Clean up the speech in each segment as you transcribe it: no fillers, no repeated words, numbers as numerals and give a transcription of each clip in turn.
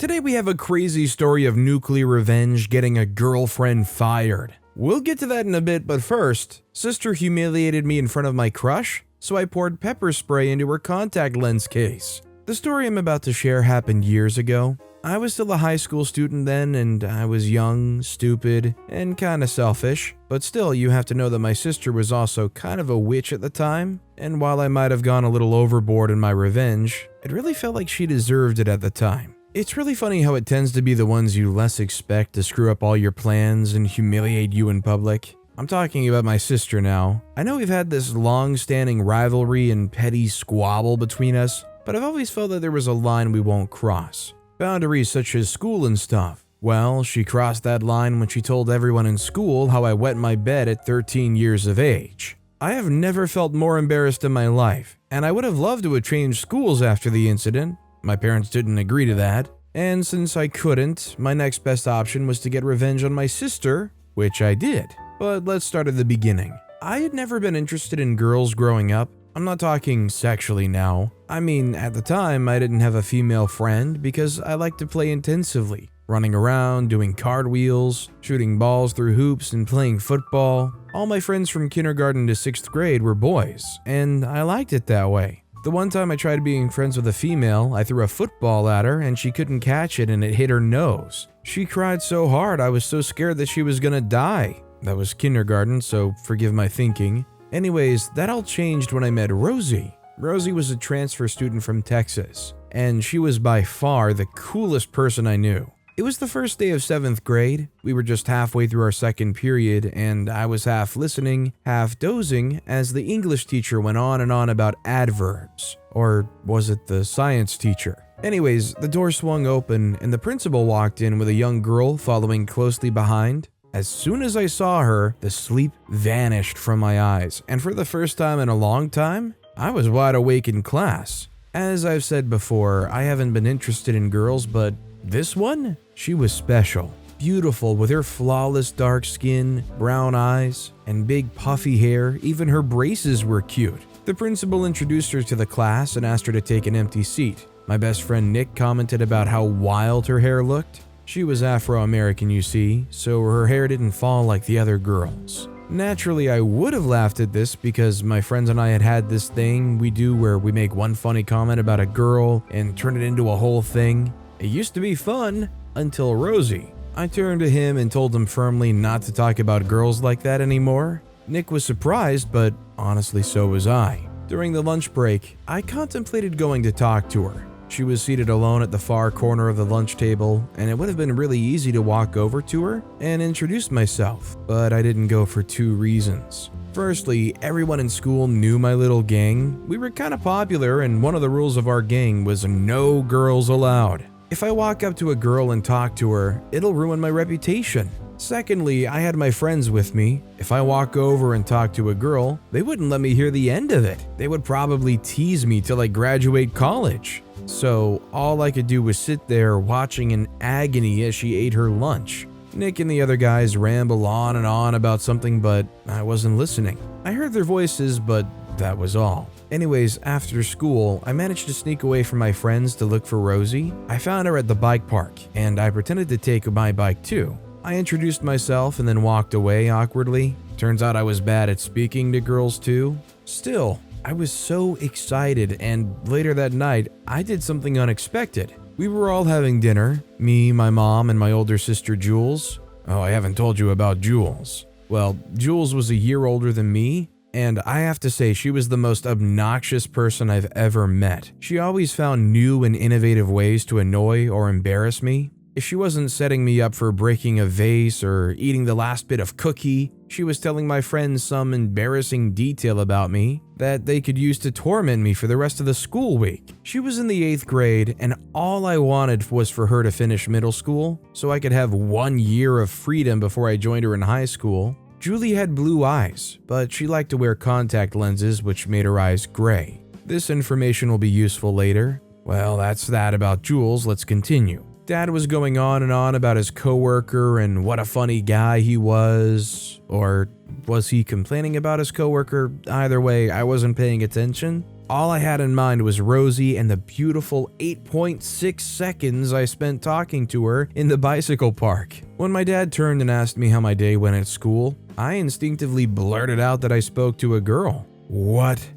Today we have a crazy story of nuclear revenge getting a girlfriend fired. We'll get to that in a bit, but first, sister humiliated me in front of my crush, so I poured pepper spray into her contact lens case. The story I'm about to share happened years ago. I was still a high school student then, and I was young, stupid, and kinda selfish. But still, you have to know that my sister was also kind of a witch at the time, and while I might have gone a little overboard in my revenge, it really felt like she deserved it at the time. It's really funny how it tends to be the ones you less expect to screw up all your plans and humiliate you in public. I'm talking about my sister now. I know we've had this long-standing rivalry and petty squabble between us, but I've always felt that there was a line we won't cross. Boundaries such as school and stuff. Well, she crossed that line when she told everyone in school how I wet my bed at 13 years of age. I have never felt more embarrassed in my life, and I would have loved to have changed schools after the incident. My parents didn't agree to that, and since I couldn't, my next best option was to get revenge on my sister, which I did. But let's start at the beginning. I had never been interested in girls growing up. I'm not talking sexually now. I mean, at the time, I didn't have a female friend because I liked to play intensively, running around, doing cartwheels, shooting balls through hoops, and playing football. All my friends from kindergarten to 6th grade were boys, and I liked it that way. The one time I tried being friends with a female, I threw a football at her and she couldn't catch it and it hit her nose. She cried so hard I was so scared that she was gonna die. That was kindergarten, so forgive my thinking. Anyways, that all changed when I met Rosie. Rosie was a transfer student from Texas, and she was by far the coolest person I knew. It was the first day of 7th grade. We were just halfway through our second period, and I was half listening, half dozing as the English teacher went on and on about adverbs. Or was it the science teacher? Anyways, the door swung open, and the principal walked in with a young girl following closely behind. As soon as I saw her, the sleep vanished from my eyes, and for the first time in a long time, I was wide awake in class. As I've said before, I haven't been interested in girls, but this one? She was special. Beautiful with her flawless dark skin, brown eyes, and big puffy hair. Even her braces were cute. The principal introduced her to the class and asked her to take an empty seat. My best friend Nick commented about how wild her hair looked. She was Afro-American, you see, so her hair didn't fall like the other girls. Naturally, I would have laughed at this because my friends and I had this thing we do where we make one funny comment about a girl and turn it into a whole thing. It used to be fun, until Rosie. I turned to him and told him firmly not to talk about girls like that anymore. Nick was surprised, but honestly so was I. During the lunch break, I contemplated going to talk to her. She was seated alone at the far corner of the lunch table, and it would have been really easy to walk over to her and introduce myself, but I didn't go for two reasons. Firstly, everyone in school knew my little gang. We were kind of popular, and one of the rules of our gang was no girls allowed. If I walk up to a girl and talk to her, it'll ruin my reputation. Secondly, I had my friends with me. If I walk over and talk to a girl, they wouldn't let me hear the end of it. They would probably tease me till I graduate college. So all I could do was sit there watching in agony as she ate her lunch. Nick and the other guys ramble on and on about something, but I wasn't listening. I heard their voices, but that was all. Anyways, after school, I managed to sneak away from my friends to look for Rosie. I found her at the bike park, and I pretended to take my bike too. I introduced myself and then walked away awkwardly. Turns out I was bad at speaking to girls too. Still, I was so excited, and later that night, I did something unexpected. We were all having dinner, me, my mom, and my older sister Jules. Oh, I haven't told you about Jules. Well, Jules was a year older than me, and I have to say she was the most obnoxious person I've ever met. She always found new and innovative ways to annoy or embarrass me. If she wasn't setting me up for breaking a vase or eating the last bit of cookie, she was telling my friends some embarrassing detail about me that they could use to torment me for the rest of the school week. She was in the 8th grade, and all I wanted was for her to finish middle school so I could have 1 year of freedom before I joined her in high school. Julie had blue eyes, but she liked to wear contact lenses, which made her eyes gray. This information will be useful later. Well, that's that about Jules. Let's continue. Dad was going on and on about his coworker and what a funny guy he was. Or was he complaining about his coworker? Either way, I wasn't paying attention. All I had in mind was Rosie and the beautiful 8.6 seconds I spent talking to her in the bicycle park. When my dad turned and asked me how my day went at school, I instinctively blurted out that I spoke to a girl. What?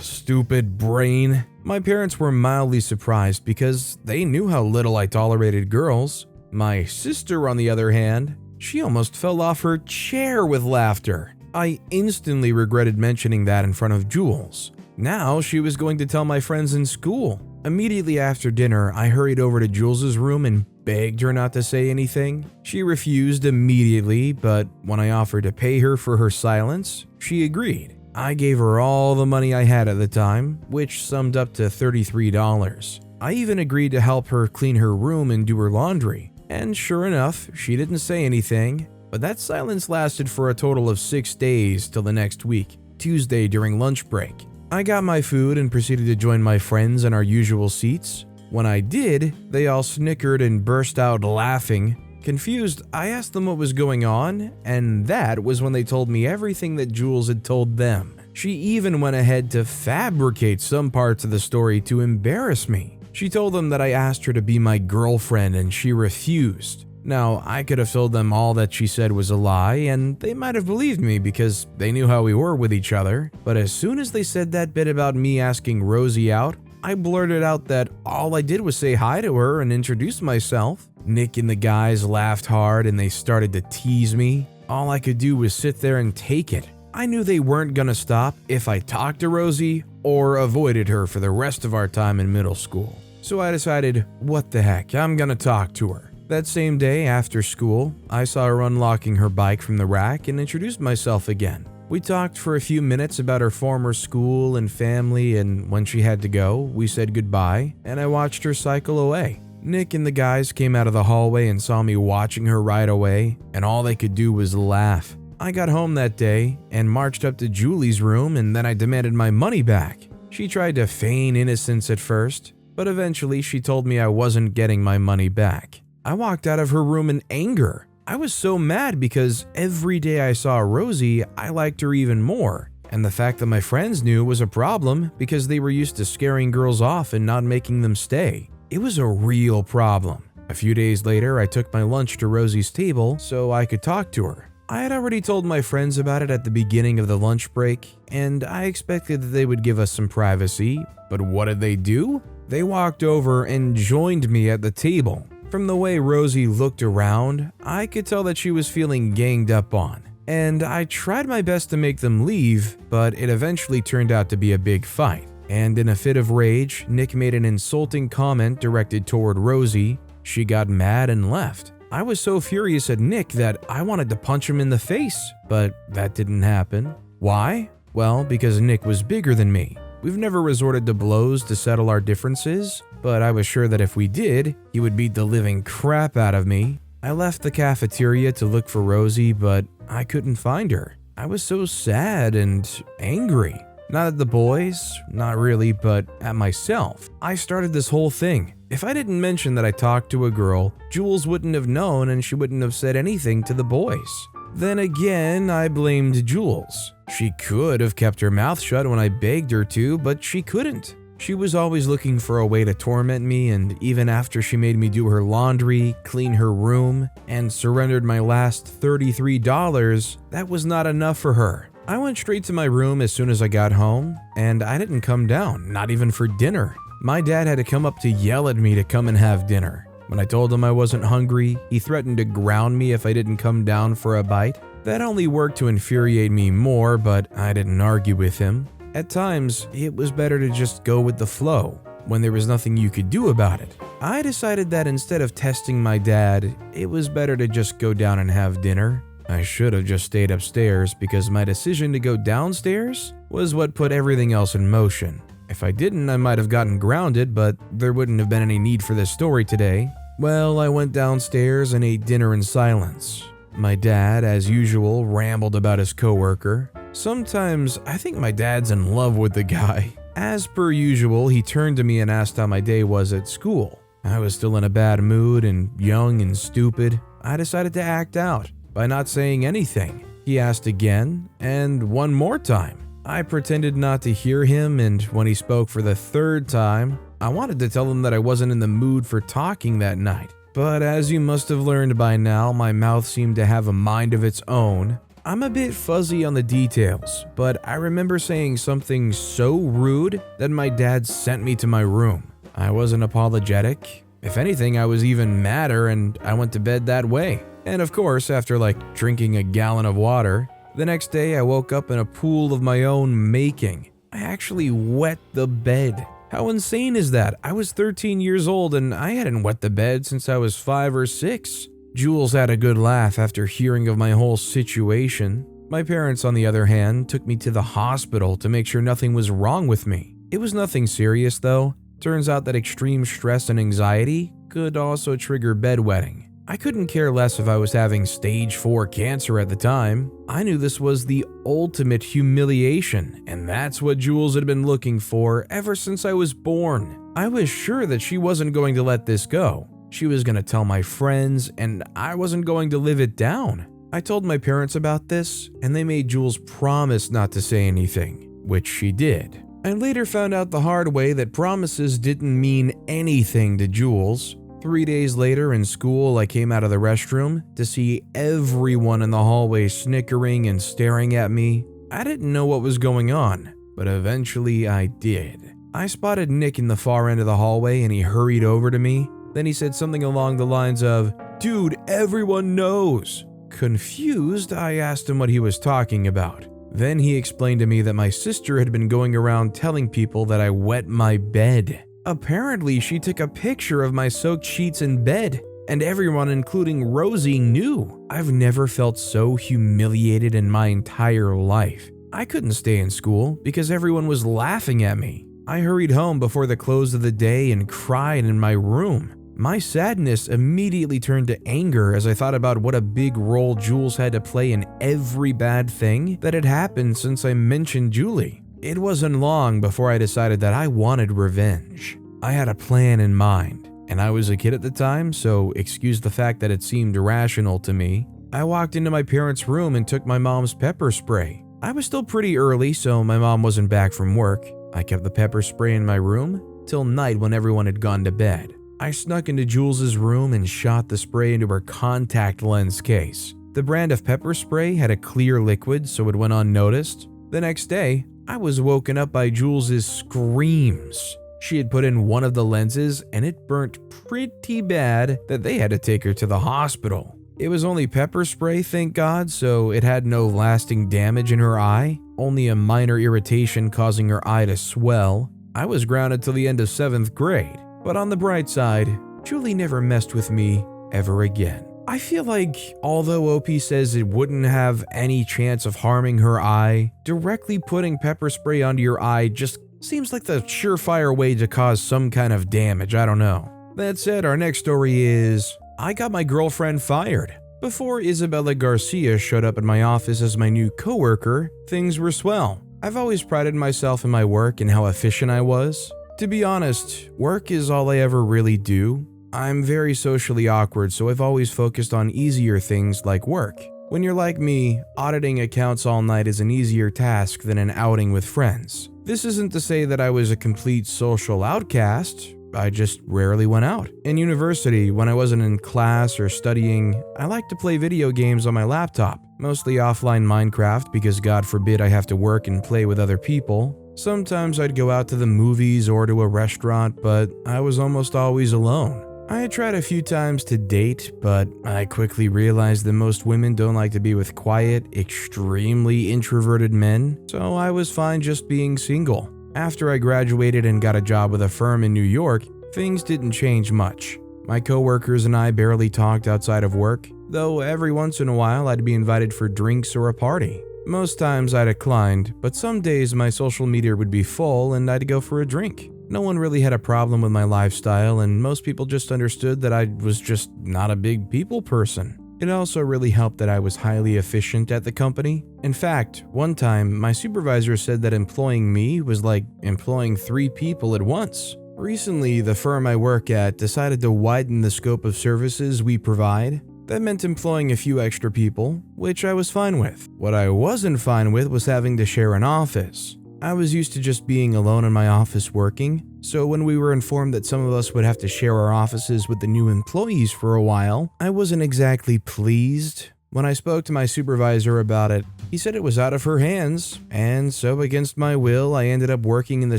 Stupid brain. My parents were mildly surprised because they knew how little I tolerated girls. My sister, on the other hand, she almost fell off her chair with laughter. I instantly regretted mentioning that in front of Jules. Now she was going to tell my friends in school. Immediately after dinner, I hurried over to Jules's room and begged her not to say anything. She refused immediately, but when I offered to pay her for her silence, she agreed. I gave her all the money I had at the time, which summed up to $33. I even agreed to help her clean her room and do her laundry. And sure enough, she didn't say anything, but that silence lasted for a total of 6 days till the next week, Tuesday during lunch break. I got my food and proceeded to join my friends in our usual seats. When I did, they all snickered and burst out laughing. Confused, I asked them what was going on, and that was when they told me everything that Jules had told them. She even went ahead to fabricate some parts of the story to embarrass me. She told them that I asked her to be my girlfriend and she refused. Now, I could have told them all that she said was a lie, and they might have believed me because they knew how we were with each other. But as soon as they said that bit about me asking Rosie out, I blurted out that all I did was say hi to her and introduce myself. Nick and the guys laughed hard and they started to tease me. All I could do was sit there and take it. I knew they weren't gonna stop if I talked to Rosie or avoided her for the rest of our time in middle school. So I decided, what the heck, I'm gonna talk to her. That same day after school, I saw her unlocking her bike from the rack and introduced myself again. We talked for a few minutes about her former school and family, and when she had to go, we said goodbye, and I watched her cycle away. Nick and the guys came out of the hallway and saw me watching her ride away, and all they could do was laugh. I got home that day and marched up to Julie's room, and then I demanded my money back. She tried to feign innocence at first, but eventually she told me I wasn't getting my money back. I walked out of her room in anger. I was so mad because every day I saw Rosie, I liked her even more. And the fact that my friends knew was a problem because they were used to scaring girls off and not making them stay. It was a real problem. A few days later, I took my lunch to Rosie's table so I could talk to her. I had already told my friends about it at the beginning of the lunch break, and I expected that they would give us some privacy, but what did they do? They walked over and joined me at the table. From the way Rosie looked around, I could tell that she was feeling ganged up on, and I tried my best to make them leave, but it eventually turned out to be a big fight. And in a fit of rage, Nick made an insulting comment directed toward Rosie. She got mad and left. I was so furious at Nick that I wanted to punch him in the face, but that didn't happen. Why? Well, because Nick was bigger than me. We've never resorted to blows to settle our differences, but I was sure that if we did, he would beat the living crap out of me. I left the cafeteria to look for Rosie, but I couldn't find her. I was so sad and angry. Not at the boys, not really, but at myself. I started this whole thing. If I didn't mention that I talked to a girl, Jules wouldn't have known and she wouldn't have said anything to the boys. Then again, I blamed Jules. She could have kept her mouth shut when I begged her to, but she couldn't. She was always looking for a way to torment me, and even after she made me do her laundry, clean her room, and surrendered my last $33, that was not enough for her. I went straight to my room as soon as I got home, and I didn't come down, not even for dinner. My dad had to come up to yell at me to come and have dinner. When I told him I wasn't hungry, he threatened to ground me if I didn't come down for a bite. That only worked to infuriate me more, but I didn't argue with him. At times, it was better to just go with the flow, when there was nothing you could do about it. I decided that instead of testing my dad, it was better to just go down and have dinner. I should have just stayed upstairs because my decision to go downstairs was what put everything else in motion. If I didn't, I might have gotten grounded, but there wouldn't have been any need for this story today. Well, I went downstairs and ate dinner in silence. My dad, as usual, rambled about his coworker. Sometimes I think my dad's in love with the guy. As per usual, he turned to me and asked how my day was at school. I was still in a bad mood and young and stupid. I decided to act out by not saying anything. He asked again and one more time. I pretended not to hear him, and when he spoke for the third time, I wanted to tell him that I wasn't in the mood for talking that night. But as you must have learned by now, my mouth seemed to have a mind of its own. I'm a bit fuzzy on the details, but I remember saying something so rude that my dad sent me to my room. I wasn't apologetic. If anything, I was even madder, and I went to bed that way. And of course, after drinking a gallon of water, the next day I woke up in a pool of my own making. I actually wet the bed. How insane is that? I was 13 years old and I hadn't wet the bed since I was 5 or 6. Jules had a good laugh after hearing of my whole situation. My parents, on the other hand, took me to the hospital to make sure nothing was wrong with me. It was nothing serious though. Turns out that extreme stress and anxiety could also trigger bedwetting. I couldn't care less if I was having stage 4 cancer at the time. I knew this was the ultimate humiliation, and that's what Jules had been looking for ever since I was born. I was sure that she wasn't going to let this go. She was going to tell my friends, and I wasn't going to live it down. I told my parents about this, and they made Jules promise not to say anything, which she did. I later found out the hard way that promises didn't mean anything to Jules. 3 days later in school, I came out of the restroom to see everyone in the hallway snickering and staring at me. I didn't know what was going on, but eventually I did. I spotted Nick in the far end of the hallway and he hurried over to me. Then he said something along the lines of, "Dude, everyone knows." Confused, I asked him what he was talking about. Then he explained to me that my sister had been going around telling people that I wet my bed. Apparently, she took a picture of my soaked sheets in bed, and everyone, including Rosie, knew. I've never felt so humiliated in my entire life. I couldn't stay in school because everyone was laughing at me. I hurried home before the close of the day and cried in my room. My sadness immediately turned to anger as I thought about what a big role Jules had to play in every bad thing that had happened since I mentioned Julie. It wasn't long before I decided that I wanted revenge. I had a plan in mind, and I was a kid at the time, so excuse the fact that it seemed irrational to me. I walked into my parents' room and took my mom's pepper spray. I was still pretty early, so my mom wasn't back from work. I kept the pepper spray in my room till night when everyone had gone to bed. I snuck into Jules's room and shot the spray into her contact lens case. The brand of pepper spray had a clear liquid, so it went unnoticed. The next day, I was woken up by Jules's screams. She had put in one of the lenses and it burnt pretty bad that they had to take her to the hospital. It was only pepper spray, thank God, so it had no lasting damage in her eye, only a minor irritation causing her eye to swell. I was grounded till the end of 7th grade, but on the bright side, Julie never messed with me ever again. I feel like, although OP says it wouldn't have any chance of harming her eye, directly putting pepper spray onto your eye just seems like the surefire way to cause some kind of damage, I don't know. That said, our next story is, I got my girlfriend fired. Before Isabella Garcia showed up at my office as my new coworker, things were swell. I've always prided myself in my work and how efficient I was. To be honest, work is all I ever really do. I'm very socially awkward, so I've always focused on easier things like work. When you're like me, auditing accounts all night is an easier task than an outing with friends. This isn't to say that I was a complete social outcast, I just rarely went out. In university, when I wasn't in class or studying, I liked to play video games on my laptop, mostly offline Minecraft because God forbid I have to work and play with other people. Sometimes I'd go out to the movies or to a restaurant, but I was almost always alone. I had tried a few times to date, but I quickly realized that most women don't like to be with quiet, extremely introverted men, so I was fine just being single. After I graduated and got a job with a firm in New York, things didn't change much. My coworkers and I barely talked outside of work, though every once in a while I'd be invited for drinks or a party. Most times I declined, but some days my social media would be full and I'd go for a drink. No one really had a problem with my lifestyle, and most people just understood that I was just not a big people person. It also really helped that I was highly efficient at the company. In fact, one time, my supervisor said that employing me was like employing 3 people at once. Recently, the firm I work at decided to widen the scope of services we provide. That meant employing a few extra people, which I was fine with. What I wasn't fine with was having to share an office. I was used to just being alone in my office working, so when we were informed that some of us would have to share our offices with the new employees for a while, I wasn't exactly pleased. When I spoke to my supervisor about it, he said it was out of her hands, and so against my will, I ended up working in the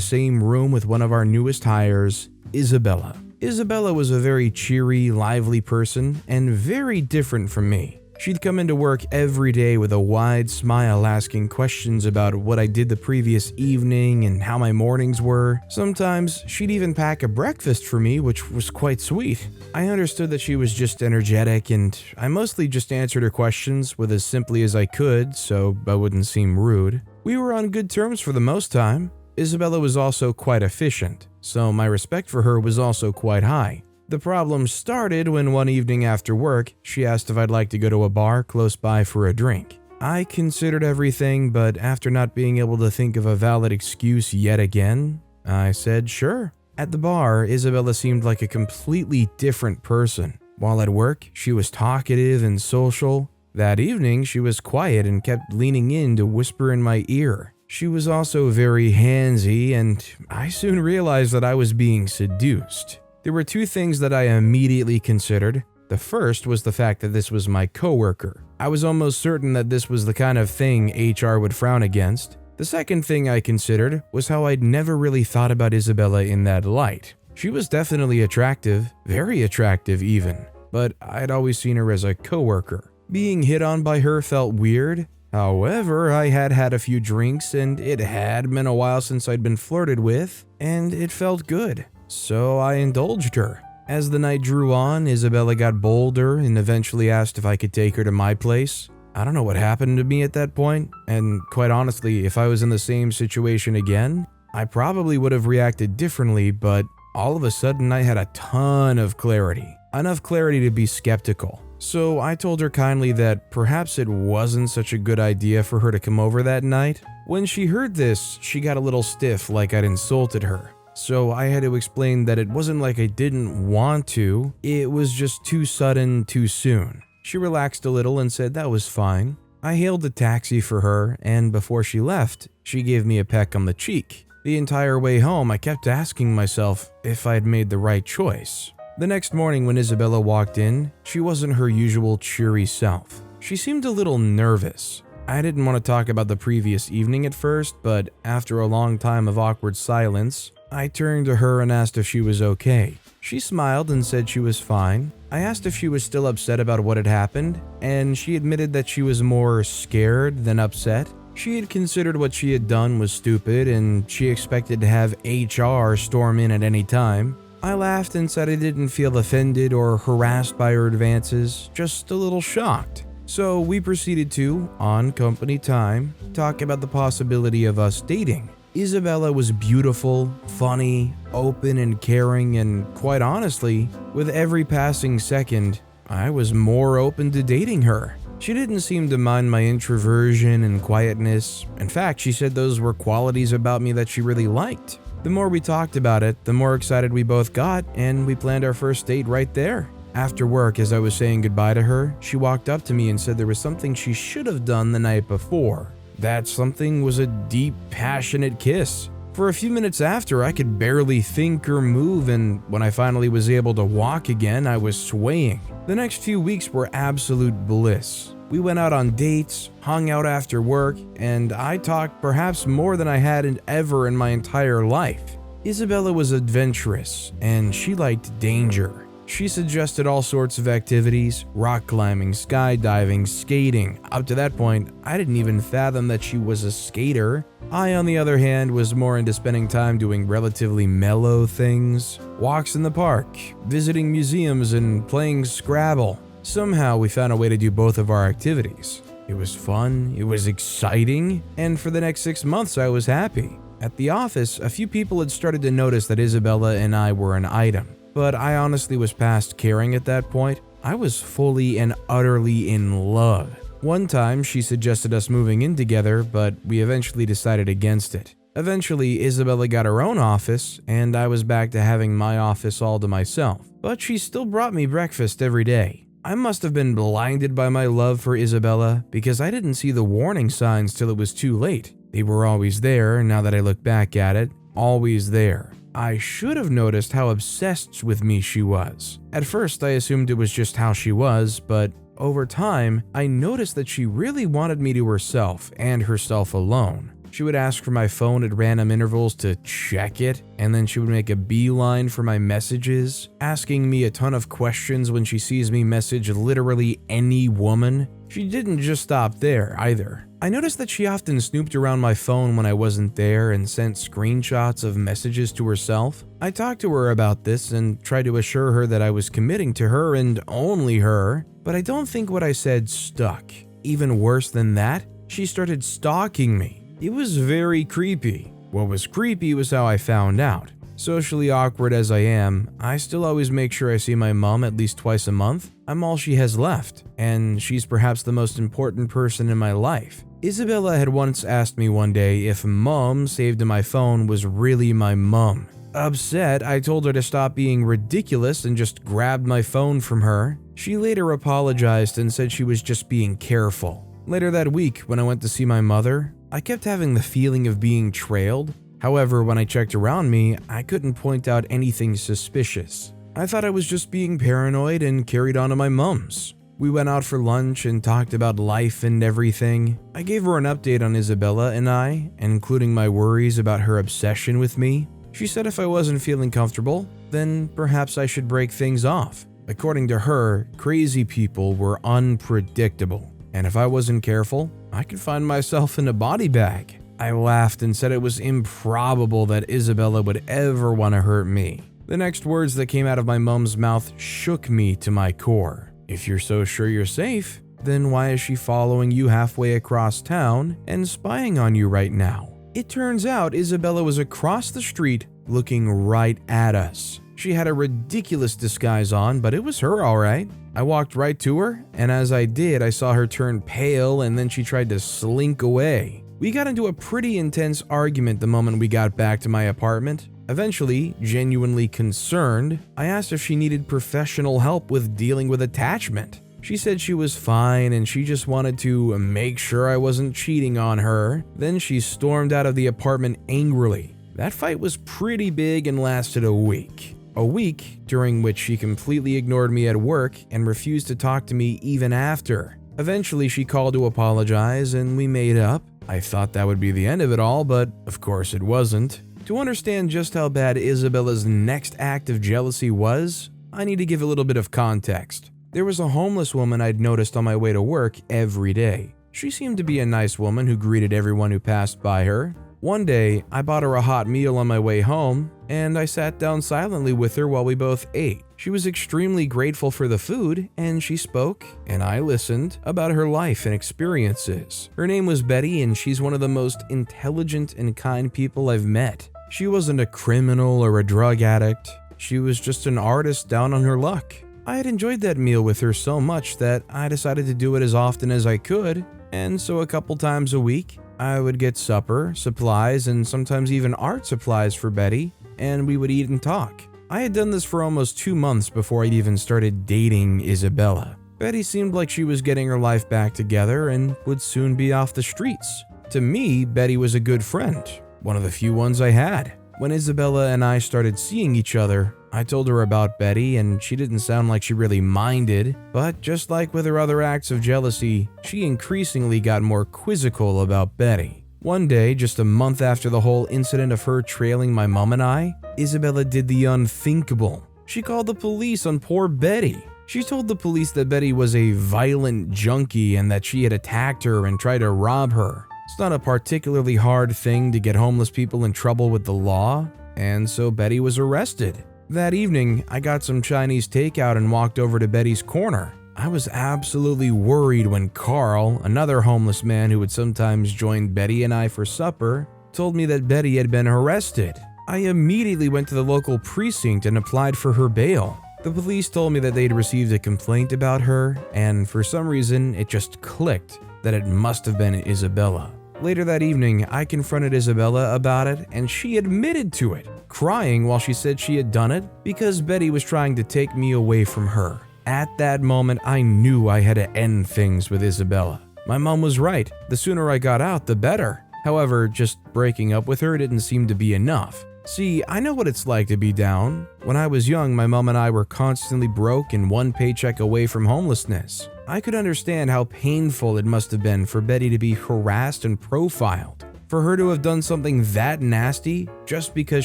same room with one of our newest hires, Isabella. Isabella was a very cheery, lively person, and very different from me. She'd come into work every day with a wide smile asking questions about what I did the previous evening and how my mornings were. Sometimes she'd even pack a breakfast for me, which was quite sweet. I understood that she was just energetic, and I mostly just answered her questions with as simply as I could so I wouldn't seem rude. We were on good terms for the most time. Isabella was also quite efficient, so my respect for her was also quite high. The problem started when one evening after work, she asked if I'd like to go to a bar close by for a drink. I considered everything, but after not being able to think of a valid excuse yet again, I said sure. At the bar, Isabella seemed like a completely different person. While at work, she was talkative and social. That evening, she was quiet and kept leaning in to whisper in my ear. She was also very handsy, and I soon realized that I was being seduced. There were two things that I immediately considered. The first was the fact that this was my coworker. I was almost certain that this was the kind of thing HR would frown against. The second thing I considered was how I'd never really thought about Isabella in that light. She was definitely attractive, very attractive even, but I'd always seen her as a coworker. Being hit on by her felt weird. However, I had had a few drinks and it had been a while since I'd been flirted with, and it felt good. So I indulged her. As the night drew on, Isabella got bolder and eventually asked if I could take her to my place. I don't know what happened to me at that point, and quite honestly, if I was in the same situation again, I probably would have reacted differently, but all of a sudden I had a ton of clarity. Enough clarity to be skeptical. So I told her kindly that perhaps it wasn't such a good idea for her to come over that night. When she heard this, she got a little stiff like I'd insulted her. So I had to explain that it wasn't like I didn't want to, it was just too sudden, too soon. She relaxed a little and said that was fine. I hailed a taxi for her, and before she left, she gave me a peck on the cheek. The entire way home, I kept asking myself if I'd made the right choice. The next morning when Isabella walked in, she wasn't her usual cheery self. She seemed a little nervous. I didn't want to talk about the previous evening at first, but after a long time of awkward silence, I turned to her and asked if she was okay. She smiled and said she was fine. I asked if she was still upset about what had happened, and she admitted that she was more scared than upset. She had considered what she had done was stupid, and she expected to have HR storm in at any time. I laughed and said I didn't feel offended or harassed by her advances, just a little shocked. So we proceeded to, on company time, talk about the possibility of us dating. Isabella was beautiful, funny, open and caring, and quite honestly, with every passing second, I was more open to dating her. She didn't seem to mind my introversion and quietness. In fact, she said those were qualities about me that she really liked. The more we talked about it, the more excited we both got, and we planned our first date right there. After work, as I was saying goodbye to her, she walked up to me and said there was something she should have done the night before. That something was a deep, passionate kiss. For a few minutes after, I could barely think or move, and when I finally was able to walk again, I was swaying. The next few weeks were absolute bliss. We went out on dates, hung out after work, and I talked perhaps more than I had ever in my entire life. Isabella was adventurous, and she liked danger. She suggested all sorts of activities, rock climbing, skydiving, skating. Up to that point, I didn't even fathom that she was a skater. I, on the other hand, was more into spending time doing relatively mellow things. Walks in the park, visiting museums, and playing Scrabble. Somehow we found a way to do both of our activities. It was fun, it was exciting, and for the next 6 months I was happy. At the office, a few people had started to notice that Isabella and I were an item. But I honestly was past caring at that point. I was fully and utterly in love. One time, she suggested us moving in together, but we eventually decided against it. Eventually, Isabella got her own office, and I was back to having my office all to myself. But she still brought me breakfast every day. I must have been blinded by my love for Isabella because I didn't see the warning signs till it was too late. They were always there, now that I look back at it, always there. I should have noticed how obsessed with me she was. At first, I assumed it was just how she was, but over time, I noticed that she really wanted me to herself and herself alone. She would ask for my phone at random intervals to check it, and then she would make a beeline for my messages, asking me a ton of questions when she sees me message literally any woman. She didn't just stop there either. I noticed that she often snooped around my phone when I wasn't there and sent screenshots of messages to herself. I talked to her about this and tried to assure her that I was committing to her and only her, but I don't think what I said stuck. Even worse than that, she started stalking me. It was very creepy. What was creepy was how I found out. Socially awkward as I am, I still always make sure I see my mom at least twice a month. I'm all she has left, and she's perhaps the most important person in my life. Isabella had once asked me one day if mom saved in my phone was really my mom. Upset, I told her to stop being ridiculous and just grabbed my phone from her. She later apologized and said she was just being careful. Later that week, when I went to see my mother, I kept having the feeling of being trailed. However, when I checked around me, I couldn't point out anything suspicious. I thought I was just being paranoid and carried on to my mom's. We went out for lunch and talked about life and everything. I gave her an update on Isabella and I, including my worries about her obsession with me. She said if I wasn't feeling comfortable, then perhaps I should break things off. According to her, crazy people were unpredictable, and if I wasn't careful, I could find myself in a body bag. I laughed and said it was improbable that Isabella would ever want to hurt me. The next words that came out of my mom's mouth shook me to my core. If you're so sure you're safe, then why is she following you halfway across town and spying on you right now? It turns out Isabella was across the street looking right at us. She had a ridiculous disguise on, but it was her all right. I walked right to her, and as I did, I saw her turn pale and then she tried to slink away. We got into a pretty intense argument the moment we got back to my apartment. Eventually, genuinely concerned, I asked if she needed professional help with dealing with attachment. She said she was fine and she just wanted to make sure I wasn't cheating on her. Then she stormed out of the apartment angrily. That fight was pretty big and lasted a week. A week during which she completely ignored me at work and refused to talk to me even after. Eventually, she called to apologize and we made up. I thought that would be the end of it all, but of course it wasn't. To understand just how bad Isabella's next act of jealousy was, I need to give a little bit of context. There was a homeless woman I'd noticed on my way to work every day. She seemed to be a nice woman who greeted everyone who passed by her. One day, I bought her a hot meal on my way home, and I sat down silently with her while we both ate. She was extremely grateful for the food, and she spoke, and I listened, about her life and experiences. Her name was Betty, and she's one of the most intelligent and kind people I've met. She wasn't a criminal or a drug addict. She was just an artist down on her luck. I had enjoyed that meal with her so much that I decided to do it as often as I could, and so a couple times a week, I would get supper, supplies, and sometimes even art supplies for Betty, and we would eat and talk. I had done this for almost 2 months before I'd even started dating Isabella. Betty seemed like she was getting her life back together and would soon be off the streets. To me, Betty was a good friend, one of the few ones I had. When Isabella and I started seeing each other, I told her about Betty and she didn't sound like she really minded, but just like with her other acts of jealousy, she increasingly got more quizzical about Betty. One day, just a month after the whole incident of her trailing my mom and I, Isabella did the unthinkable. She called the police on poor Betty. She told the police that Betty was a violent junkie and that she had attacked her and tried to rob her. It's not a particularly hard thing to get homeless people in trouble with the law, and so Betty was arrested. That evening, I got some Chinese takeout and walked over to Betty's corner. I was absolutely worried when Carl, another homeless man who would sometimes join Betty and I for supper, told me that Betty had been arrested. I immediately went to the local precinct and applied for her bail. The police told me that they'd received a complaint about her, and for some reason, it just clicked that it must have been Isabella. Later that evening, I confronted Isabella about it, and she admitted to it, crying while she said she had done it because Betty was trying to take me away from her. At that moment, I knew I had to end things with Isabella. My mom was right. The sooner I got out, the better. However, just breaking up with her didn't seem to be enough. See, I know what it's like to be down. When I was young, my mom and I were constantly broke and one paycheck away from homelessness. I could understand how painful it must have been for Betty to be harassed and profiled. For her to have done something that nasty just because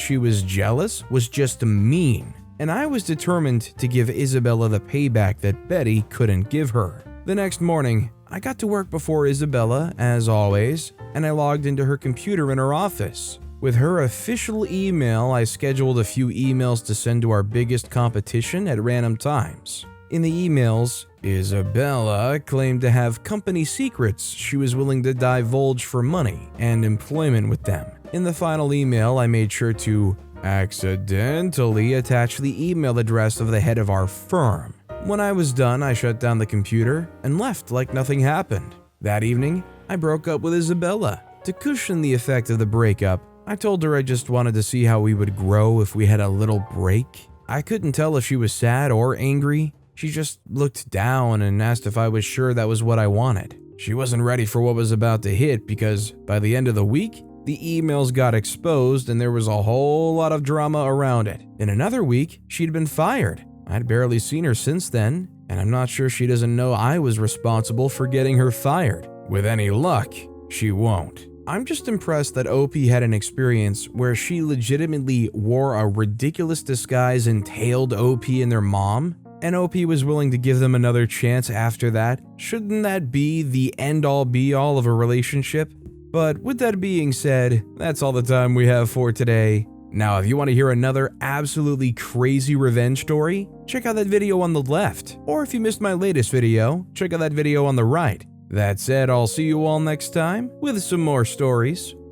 she was jealous was just mean. And I was determined to give Isabella the payback that Betty couldn't give her. The next morning, I got to work before Isabella, as always, and I logged into her computer in her office. With her official email, I scheduled a few emails to send to our biggest competition at random times. In the emails, Isabella claimed to have company secrets she was willing to divulge for money and employment with them. In the final email, I made sure to accidentally attach the email address of the head of our firm. When I was done, I shut down the computer and left like nothing happened. That evening, I broke up with Isabella. To cushion the effect of the breakup, I told her I just wanted to see how we would grow if we had a little break. I couldn't tell if she was sad or angry. She just looked down and asked if I was sure that was what I wanted. She wasn't ready for what was about to hit because by the end of the week, the emails got exposed and there was a whole lot of drama around it. In another week, she'd been fired. I'd barely seen her since then, and I'm not sure she doesn't know I was responsible for getting her fired. With any luck, she won't. I'm just impressed that OP had an experience where she legitimately wore a ridiculous disguise and tailed OP and their mom, and OP was willing to give them another chance after that. Shouldn't that be the end-all be-all of a relationship? But with that being said, that's all the time we have for today. Now, if you want to hear another absolutely crazy revenge story, check out that video on the left. Or if you missed my latest video, check out that video on the right. That said, I'll see you all next time with some more stories.